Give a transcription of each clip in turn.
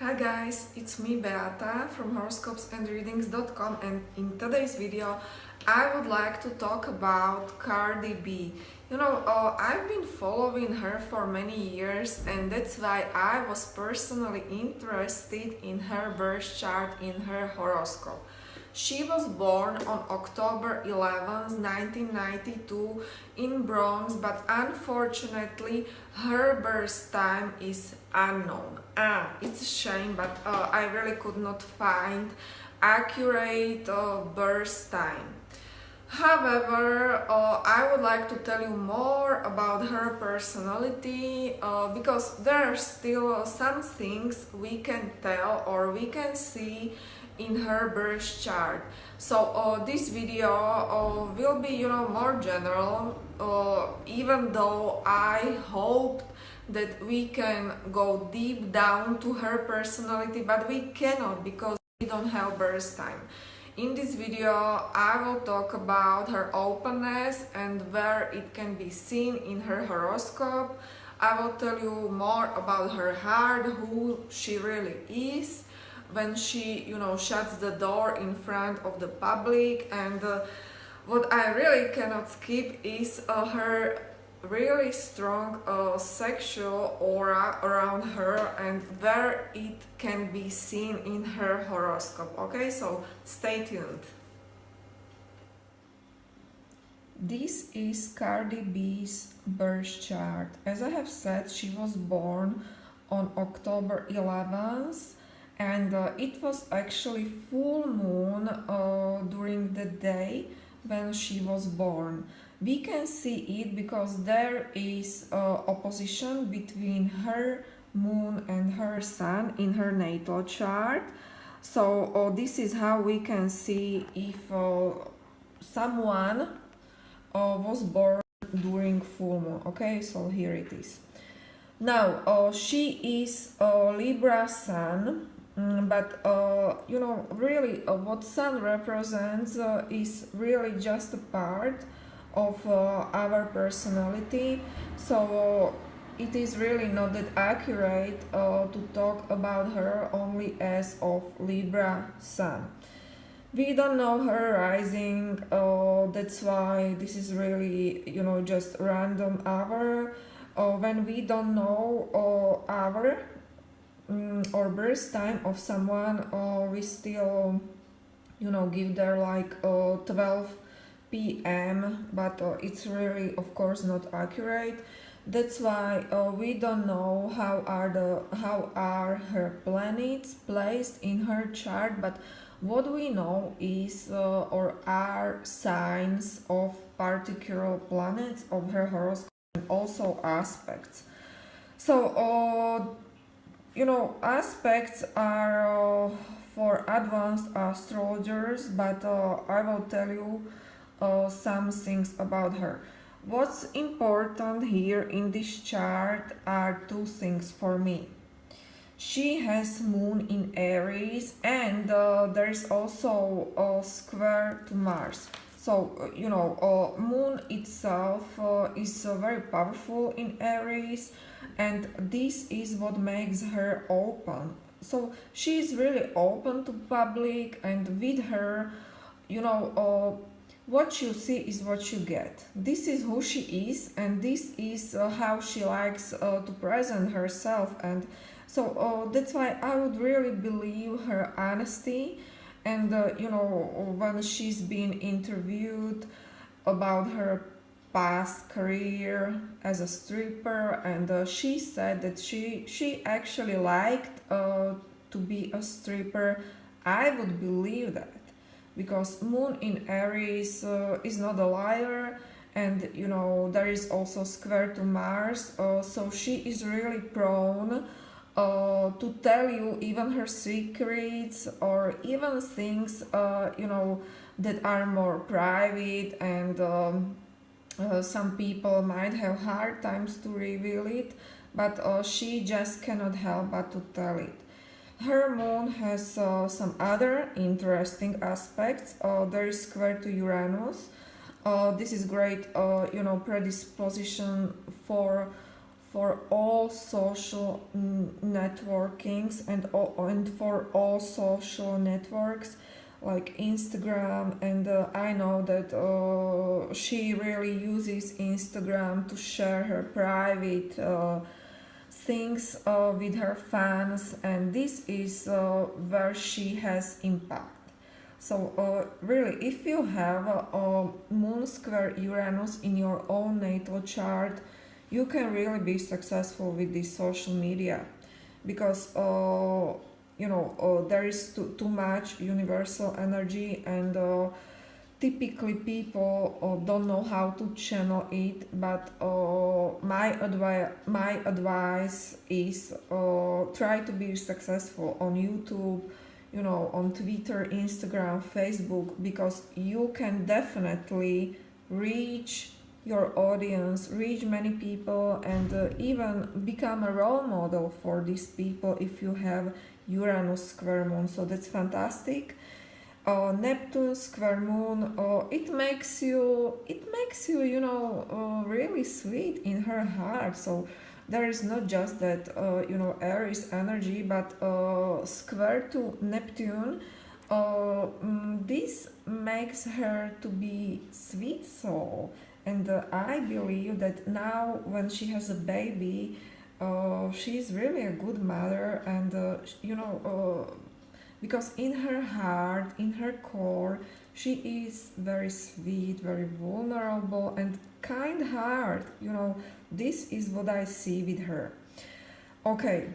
Hi guys, it's me Beata from horoscopesandreadings.com, and in today's video I would like to talk about Cardi B. I've been following her for many years, and that's why I was personally interested in her birth chart, in her horoscope. She was born on October 11th, 1992 in Bronx, but unfortunately her birth time is unknown. It's a shame, but I really could not find accurate birth time. However, I would like to tell you more about her personality because there are still some things we can tell or we can see in her birth chart. So this video will be more general, even though I hope that we can go deep down to her personality, but we cannot because we don't have birth time. In this video, I will talk about her openness and where it can be seen in her horoscope. I will tell you more about her heart, who she really is, when she, shuts the door in front of the public. And what I really cannot skip is her really strong sexual aura around her and where it can be seen in her horoscope. Okay, so stay tuned. This is Cardi B's birth chart. As I have said, she was born on October 11th, and it was actually full moon during the day when she was born. We can see it because there is opposition between her moon and her sun in her natal chart. So this is how we can see if someone was born during full moon. Okay, so here it is. Now she is Libra sun. But really what sun represents is really just a part of our personality, so it is really not that accurate to talk about her only as of Libra sun. We don't know her rising, that's why this is really just random hour. When we don't know hour or birth time of someone, we still give their like 12 p.m. but it's really of course not accurate. That's why we don't know how are her planets placed in her chart, but what we know is or are signs of particular planets of her horoscope and also aspects. So aspects are for advanced astrologers, but I will tell you some things about her. What's important here in this chart are two things for me. She has moon in Aries, and there is also a square to Mars. So moon itself is very powerful in Aries, and this is what makes her open. So she is really open to public, and with her, what you see is what you get. This is who she is, and this is how she likes to present herself. And so that's why I would really believe her honesty. And when she's been interviewed about her past career as a stripper, and she said that she actually liked to be a stripper, I would believe that, because moon in Aries is not a liar, and there is also square to Mars, so she is really prone to tell you even her secrets, or even things that are more private, and some people might have hard times to reveal it, but she just cannot help but to tell it. Her moon has some other interesting aspects. There is square to Uranus. This is great predisposition for all social networkings and for all social networks like Instagram. And I know that she really uses Instagram to share her private things with her fans, and this is where she has impact. So really, if you have a moon square Uranus in your own natal chart, you can really be successful with this social media, because there is too much universal energy, and typically people don't know how to channel it. But my advice is try to be successful on YouTube, on Twitter, Instagram, Facebook, because you can definitely reach your audience, reach many people, and even become a role model for these people if you have Uranus square moon. So that's fantastic. Neptune square moon, it makes you really sweet in her heart. So there is not just that Aries energy, but square to Neptune, this makes her to be sweet soul. And I believe that now when she has a baby, she's really a good mother. And because in her heart, in her core, she is very sweet, very vulnerable, and kind heart. This is what I see with her. Okay,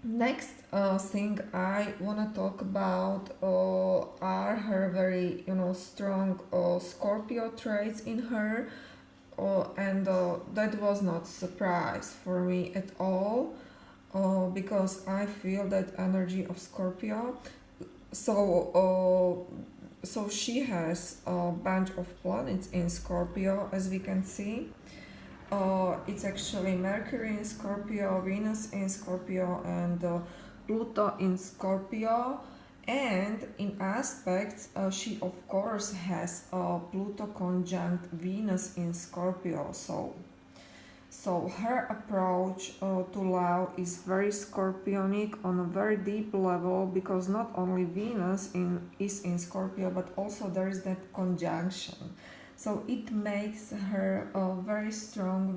next thing I want to talk about are her very strong Scorpio traits in her. And that was not surprise for me at all, because I feel that energy of Scorpio. So she has a bunch of planets in Scorpio, as we can see. It's actually Mercury in Scorpio, Venus in Scorpio, and Pluto in Scorpio. And in aspects, she of course has Pluto conjunct Venus in Scorpio. So her approach to love is very scorpionic on a very deep level, because not only Venus is in Scorpio, but also there is that conjunction. So it makes her very strong,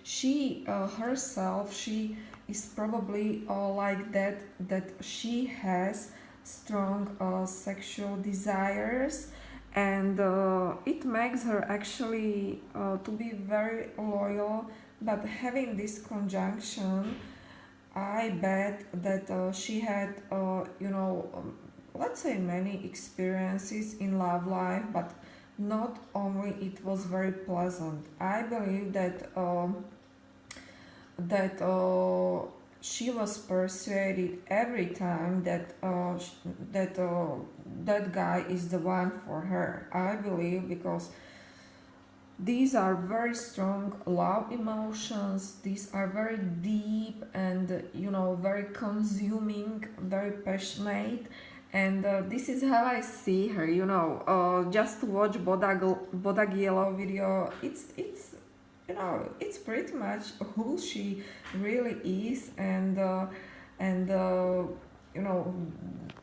she herself, she is probably like that she has strong sexual desires. And it makes her actually to be very loyal. But having this conjunction, I bet that she had let's say many experiences in love life, but not only it was very pleasant. I believe that she was persuaded every time that guy is the one for her. I believe, because these are very strong love emotions. These are very deep and very consuming, very passionate. And this is how I see her. Just to watch Bodag Yellow video. It's pretty much who she really is. And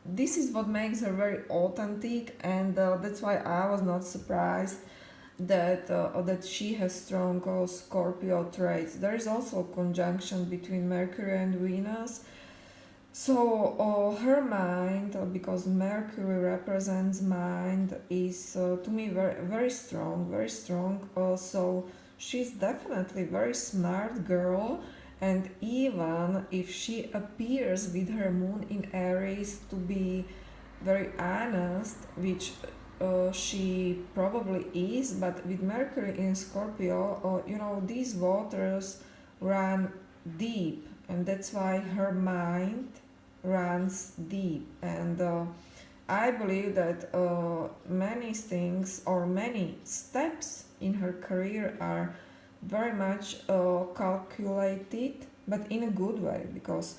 this is what makes her very authentic. And that's why I was not surprised that she has strong Scorpio traits. There is also a conjunction between Mercury and Venus. So her mind, because Mercury represents mind, is to me very strong, very strong. So she's definitely very smart girl. And even if she appears with her moon in Aries to be very honest, which she probably is, but with Mercury in Scorpio, these waters run deep, and that's why her mind runs deep. And I believe that many things or many steps in her career are very much calculated, but in a good way, because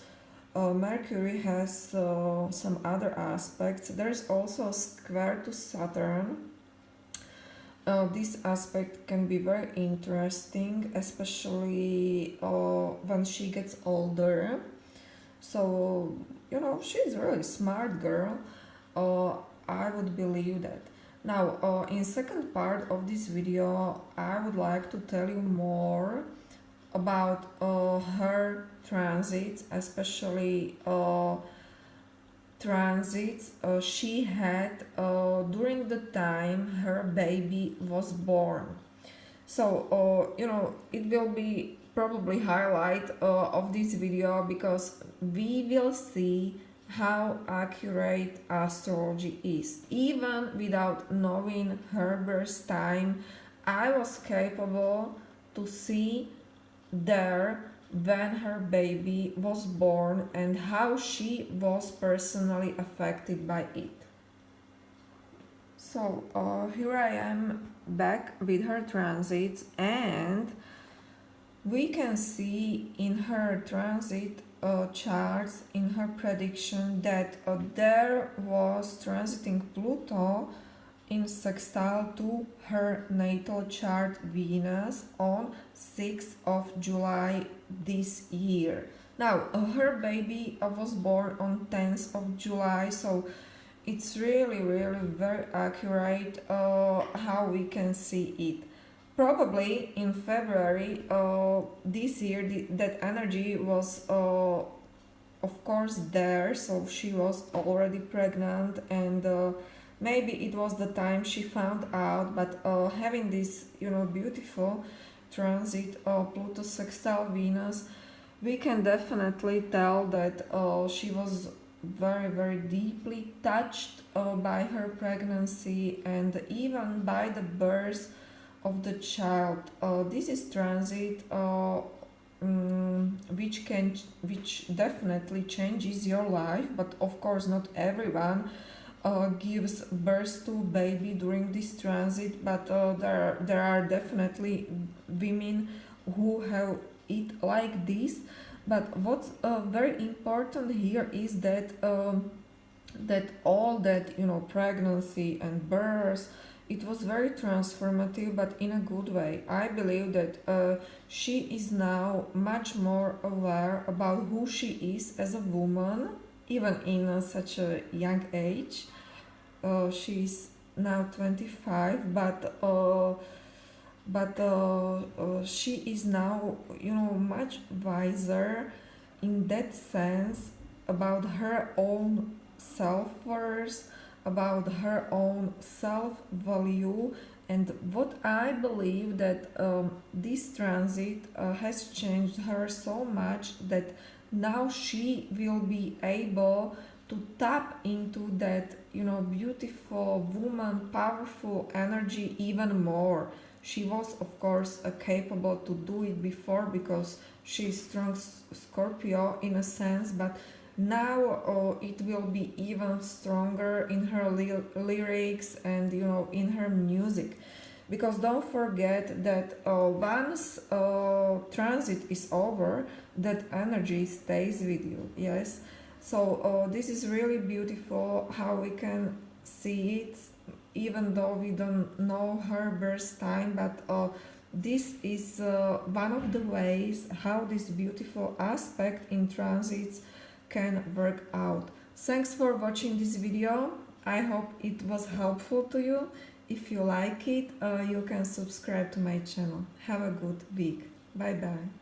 Mercury has some other aspects. There's also a square to Saturn this aspect can be very interesting, especially when she gets older. So, she's a really smart girl. Uh, I would believe that. Now, in second part of this video, I would like to tell you more about her transits, especially transits she had during the time her baby was born. So it will be probably highlight of this video, because we will see how accurate astrology is. Even without knowing her birth time, I was capable to see there when her baby was born and how she was personally affected by it. So here I am back with her transits, and we can see in her transit charts, in her prediction, that there was transiting Pluto in sextile to her natal chart Venus on 6th of July this year. Now, her baby was born on 10th of July, so it's really very accurate how we can see it. Probably in February this year, that energy was of course there, so she was already pregnant, and maybe it was the time she found out. But having this beautiful transit Pluto sextile Venus, we can definitely tell that she was very deeply touched by her pregnancy and even by the birth of the child. This is transit which definitely changes your life, but of course not everyone gives birth to baby during this transit, but there are definitely women who have it like this. But what's very important here is that that all that pregnancy and birth, it was very transformative, but in a good way. I believe that she is now much more aware about who she is as a woman, even in such a young age. She's now 25, but she is now much wiser in that sense about her own self-worth, about her own self-value. And what I believe that this transit has changed her so much that now she will be able to tap into that beautiful woman, powerful energy even more. She was of course capable to do it before, because she's strong Scorpio in a sense, but now it will be even stronger in her lyrics and in her music. Because don't forget that once transit is over, that energy stays with you. Yes, so this is really beautiful how we can see it, even though we don't know her birth time. But this is one of the ways how this beautiful aspect in transits can work out. Thanks for watching this video. I hope it was helpful to you. If you like it, you can subscribe to my channel. Have a good week. Bye bye.